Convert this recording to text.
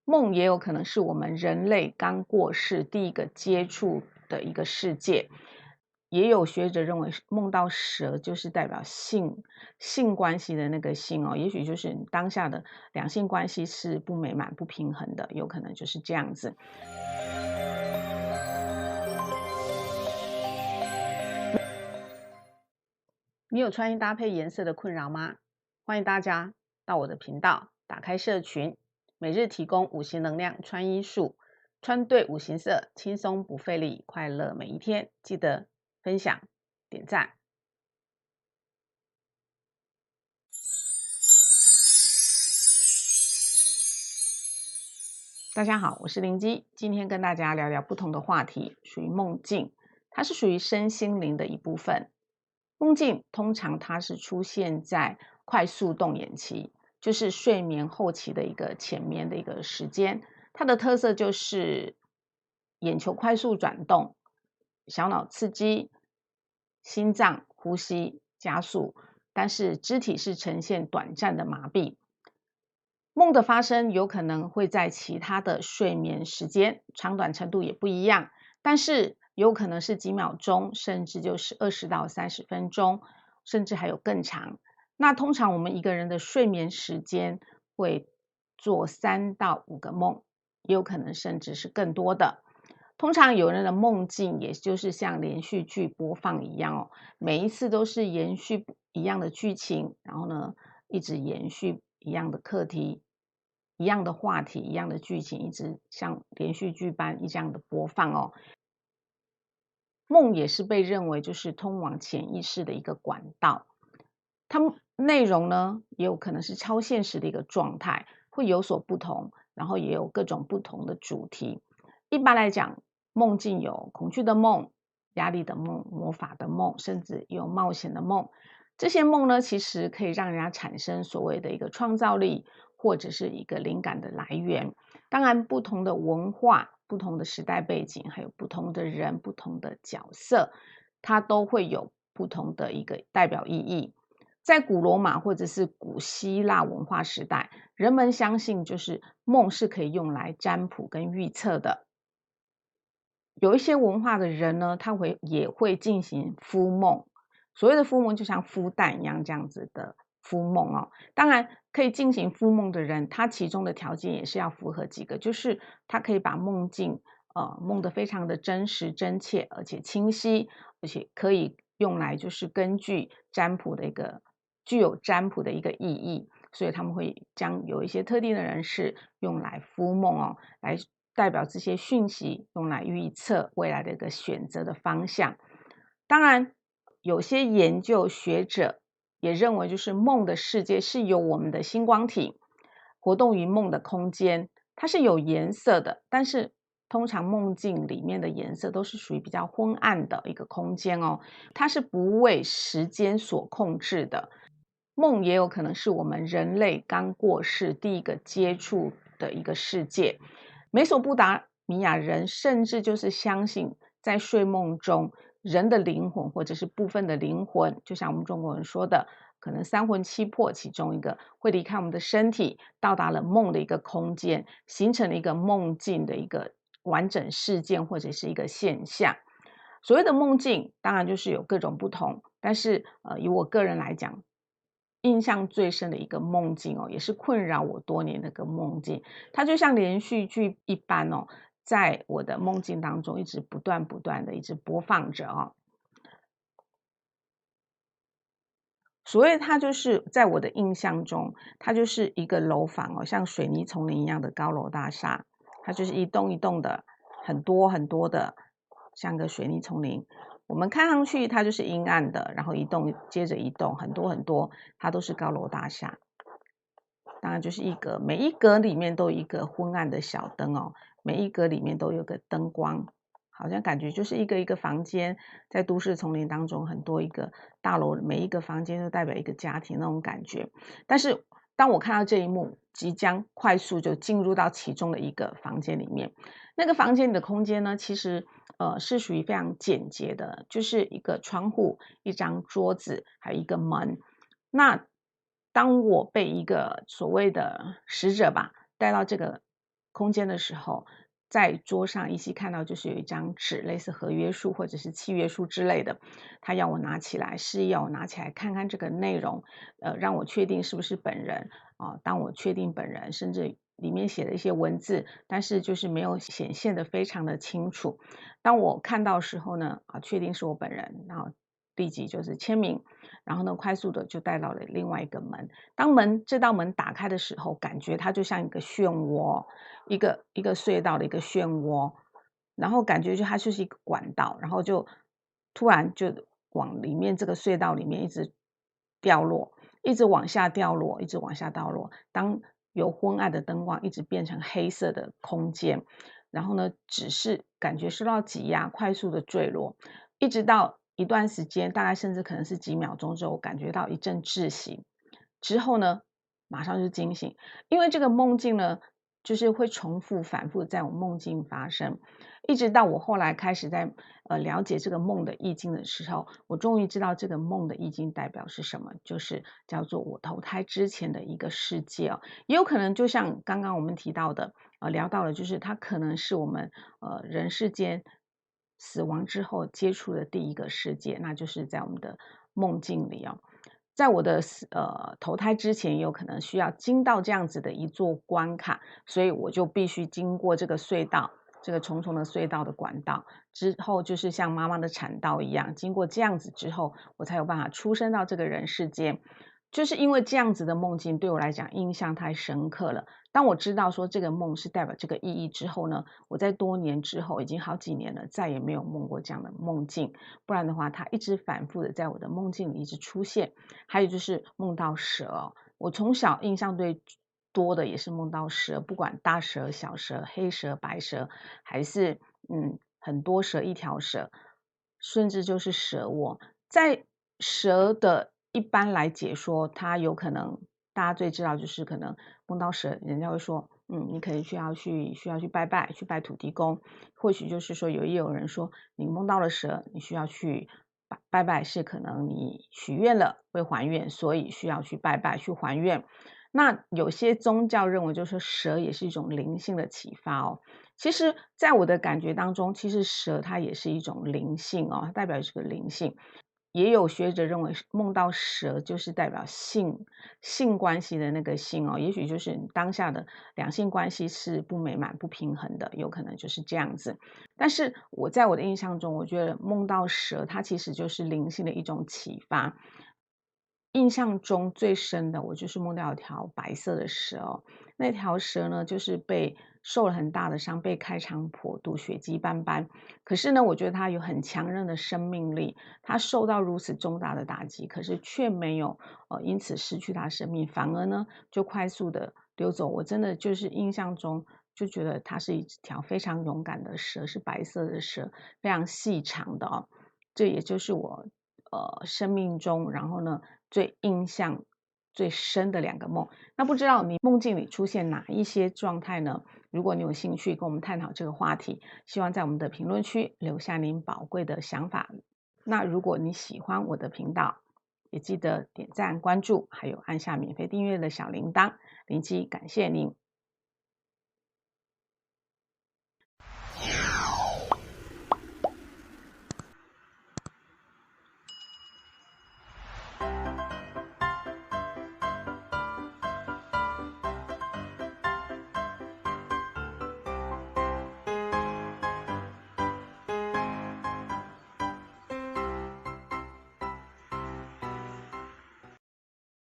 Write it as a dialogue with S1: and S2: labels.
S1: 梦也有可能是我们人类刚过世第一个接触的一个世界。也有学者认为梦到蛇就是代表性关系的那个性哦，也许就是你当下的两性关系是不美满、不平衡的，有可能就是这样子。你有穿衣搭配颜色的困扰吗？欢迎大家到我的频道，打开社群，每日提供五行能量穿衣术，穿对五行色，轻松不费力，快乐每一天。记得分享、点赞。大家好，我是灵姬，今天跟大家聊聊不同的话题，属于梦境，它是属于身心灵的一部分。梦境通常它是出现在快速动眼期，就是睡眠后期的一个前面的一个时间。它的特色就是眼球快速转动，小脑刺激，心脏呼吸加速，但是肢体是呈现短暂的麻痹。梦的发生有可能会在其他的睡眠时间，长短程度也不一样，但是有可能是几秒钟，甚至就是20到30分钟，甚至还有更长。那通常我们一个人的睡眠时间会做3到5个梦，也有可能甚至是更多的。通常有人的梦境也就是像连续剧播放一样哦，每一次都是延续一样的剧情，然后呢一直延续一样的课题、一样的话题、一样的剧情，一直像连续剧般这样的播放哦。梦也是被认为就是通往潜意识的一个管道，它们内容呢也有可能是超现实的一个状态，会有所不同，然后也有各种不同的主题。一般来讲，梦境有恐惧的梦、压力的梦、魔法的梦，甚至有冒险的梦。这些梦呢，其实可以让人家产生所谓的一个创造力，或者是一个灵感的来源。当然，不同的文化、不同的时代背景，还有不同的人、不同的角色，它都会有不同的一个代表意义。在古罗马或者是古希腊文化时代，人们相信就是梦是可以用来占卜跟预测的。有一些文化的人呢，他也会进行孵梦，所谓的孵梦就像孵蛋一样这样子的孵梦哦。当然，可以进行孵梦的人，他其中的条件也是要符合几个，就是他可以把梦境梦得非常的真实、真切，而且清晰，而且可以用来就是根据占卜的一个具有占卜的一个意义，所以他们会将有一些特定的人士用来孵梦哦，来代表这些讯息，用来预测未来的一个选择的方向。当然，有些研究学者也认为，就是梦的世界是由我们的星光体活动于梦的空间，它是有颜色的，但是通常梦境里面的颜色都是属于比较昏暗的一个空间哦，它是不为时间所控制的。梦也有可能是我们人类刚过世第一个接触的一个世界。美索不达米亚人甚至就是相信，在睡梦中，人的灵魂或者是部分的灵魂，就像我们中国人说的，可能三魂七魄其中一个会离开我们的身体，到达了梦的一个空间，形成了一个梦境的一个完整事件或者是一个现象。所谓的梦境，当然就是有各种不同，但是以我个人来讲，印象最深的一个梦境哦，也是困扰我多年的一个梦境，它就像连续剧一般哦，在我的梦境当中一直不断的一直播放着哦。所谓它就是在我的印象中，它就是一个楼房哦，像水泥丛林一样的高楼大厦，它就是一栋一栋的，很多很多的，像个水泥丛林。我们看上去它就是阴暗的，然后一栋接着一栋，很多很多，它都是高楼大厦。当然就是一格，每一格里面都有一个昏暗的小灯哦，每一格里面都有个灯光，好像感觉就是一个一个房间，在都市丛林当中，很多一个大楼，每一个房间都代表一个家庭那种感觉。但是当我看到这一幕，即将快速就进入到其中的一个房间里面，那个房间里的空间呢，其实是属于非常简洁的，就是一个窗户、一张桌子，还有一个门。那当我被一个所谓的使者吧带到这个空间的时候，在桌上依稀看到就是有一张纸，类似合约书或者是契约书之类的，他要我拿起来，示意要我拿起来看看这个内容，让我确定是不是本人啊。当我确定本人，甚至里面写的一些文字，但是就是没有显现的非常的清楚。当我看到时候呢，确定是我本人，然后立即就是签名，然后呢，快速的就带到了另外一个门。当这道门打开的时候，感觉它就像一个漩涡，一个隧道的一个漩涡，然后感觉它就是一个管道，然后就突然就往里面这个隧道里面一直掉落，一直往下掉落，一直往下掉落。当由昏暗的灯光一直变成黑色的空间，然后呢，只是感觉受到挤压，快速的坠落，一直到一段时间，大概甚至可能是几秒钟之后，感觉到一阵窒息，之后呢，马上就惊醒，因为这个梦境呢，就是会重复反复在我梦境发生，一直到我后来开始在了解这个梦的意境的时候，我终于知道这个梦的意境代表是什么，就是叫做我投胎之前的一个世界哦，也有可能就像刚刚我们提到的，聊到了，就是它可能是我们人世间死亡之后接触的第一个世界，那就是在我们的梦境里哦。在我的投胎之前，也有可能需要经到这样子的一座关卡，所以我就必须经过这个隧道，这个重重的隧道的管道之后，就是像妈妈的产道一样，经过这样子之后，我才有办法出生到这个人世间。就是因为这样子的梦境对我来讲印象太深刻了。当我知道说这个梦是代表这个意义之后呢，我在多年之后，已经好几年了，再也没有梦过这样的梦境。不然的话，它一直反复的在我的梦境里一直出现。还有就是梦到蛇哦，我从小印象最多的也是梦到蛇，不管大蛇、小蛇、黑蛇、白蛇，还是很多蛇、一条蛇，甚至就是蛇窝。在蛇的一般来解说，它有可能大家最知道就是可能梦到蛇，人家会说，你可能需要去拜拜，去拜土地公。或许就是说也有人说，你梦到了蛇，你需要去拜拜，是可能你许愿了会还愿，所以需要去拜拜去还愿。那有些宗教认为，就是蛇也是一种灵性的启发哦。其实，在我的感觉当中，其实蛇它也是一种灵性哦，它代表这个灵性。也有学者认为，梦到蛇就是代表性关系的那个性哦，也许就是当下的两性关系是不美满、不平衡的，有可能就是这样子。但是在我的印象中，我觉得梦到蛇，它其实就是灵性的一种启发。印象中最深的，我就是梦到一条白色的蛇哦，那条蛇呢，就是受了很大的伤，被开肠破肚，血迹斑斑。可是呢，我觉得它有很强韧的生命力，它受到如此重大的打击，可是却没有因此失去它生命，反而呢就快速的溜走。我真的就是印象中就觉得它是一条非常勇敢的蛇，是白色的蛇，非常细长的哦。这也就是我生命中，然后呢最印象最深的两个梦。那不知道你梦境里出现哪一些状态呢？如果你有兴趣跟我们探讨这个话题，希望在我们的评论区留下您宝贵的想法。那如果你喜欢我的频道，也记得点赞、关注，还有按下免费订阅的小铃铛，灵机感谢您。